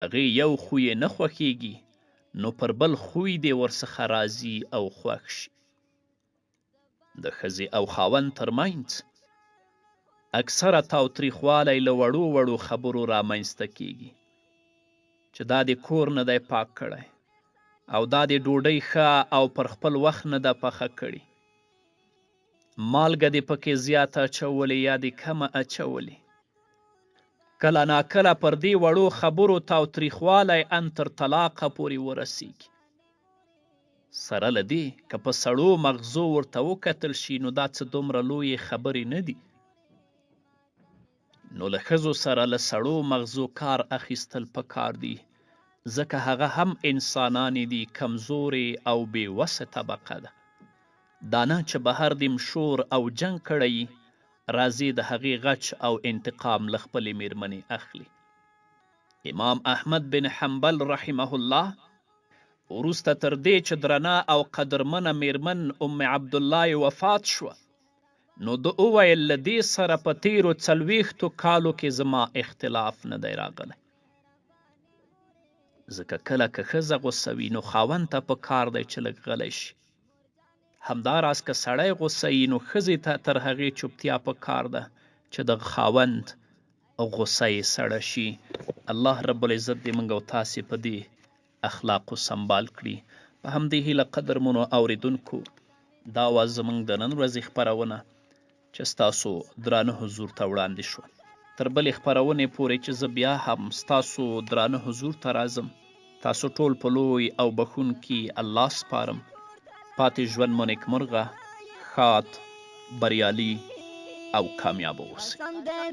هغې یو خوی یې نه خوښیږي نو پر بل خوی دې ورڅخه راځي او خوښ شي. د ښځې او خاوند ترمنځ اکثره تاوتریخوالی له وړو وړو خبرو رامنځته کیږي چې دا دې کور نه دی پاک کړی او دا دې ډوډۍ ښه او پر خپل وخت نه ده پخه کړې، مالګه دې پکې زیاته اچولې یا دې کمه اچولې. کله ناکله پر دې وړو خبرو تاوتریخوالی ان تر طلاقه پورې ورسیږي. سره له دې که په سړو مغزو ورته وکتل شي نو دا څه دومره لویې خبرې نه دي. نو له ښځو سره له سړو مغزو کار اخیستل پکار دي، ځکه هغه هم انسانانې دي، کمزورې او بې وسه طبقه ده. دا نه چې بهر دې شور او جنګ کړی راځي د هغې غچ او انتقام له خپلې میرمنې اخلي. امام احمد بن حنبل رحمه الله وروسته تر دې چې درنه او قدرمنه میرمن ام عبدالله وفات شوه نو ده وویل له دې سره په تیرو 40 کالو کې زما اختلاف نه دی راغلی. ځکه کله که ښځه غوسه وي نو خاوند ته پکار دی چې لږ غلی شي. همداراز که سړی غوسه وي نو ښځې ته تر هغې چوپتیا پکار ده چې د خاوند غوسه یې سړه شي. الله رب العزت دې موږ او تاسې په دې اخلاقو سنبال کړي. په همدې هیله قدرمنو اوریدونکو دا وه زموږ د نن ورځې خپرونه چې ستاسو درانه حضور ته وړاندې شوه. تر بلې خپرونې پورې چې زه بیا هم ستاسو درانه حضور ته راځم، تاسو ټول په لوی او بخښونکي الله سپارم. پاتې ژوند مو نیکمرغه، ښاد، بریالي او کامیاب اوسئ.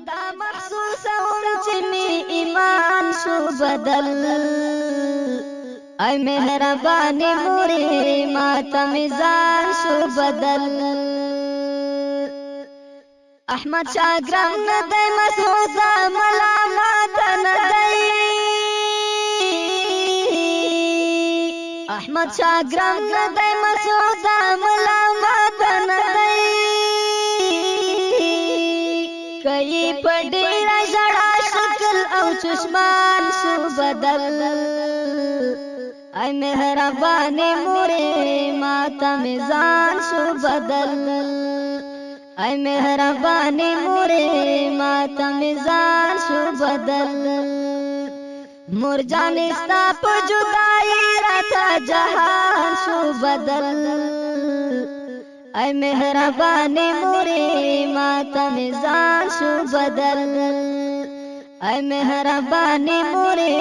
دا محسوسوم چې می ایمان شو بدل، ای مهرباني مورې ماته مې ځان شو بدل. احمد شاګرام نه دی مسعوده ملامت نه دی، احمد شاګرام نه دی مسعوده ملامت نه دی. کئی په ډېره ژړا شکل او چشمان شو بدل، ای مهرباني مورې ماته مې ځان شو بدل. ای مهرباني مورې ماته مې ځان شو بدل. مور جانې ستا په جدایي راته جهان شو بدل، ای مهرباني مورې ماته مې ځان شو بدل. ای مهرباني مورې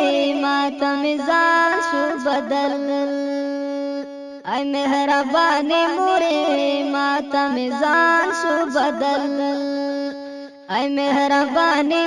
ماته مې ځان شو بدل. ای مهرباني مورې ماته مې ځان شو بدل. ای مهرباني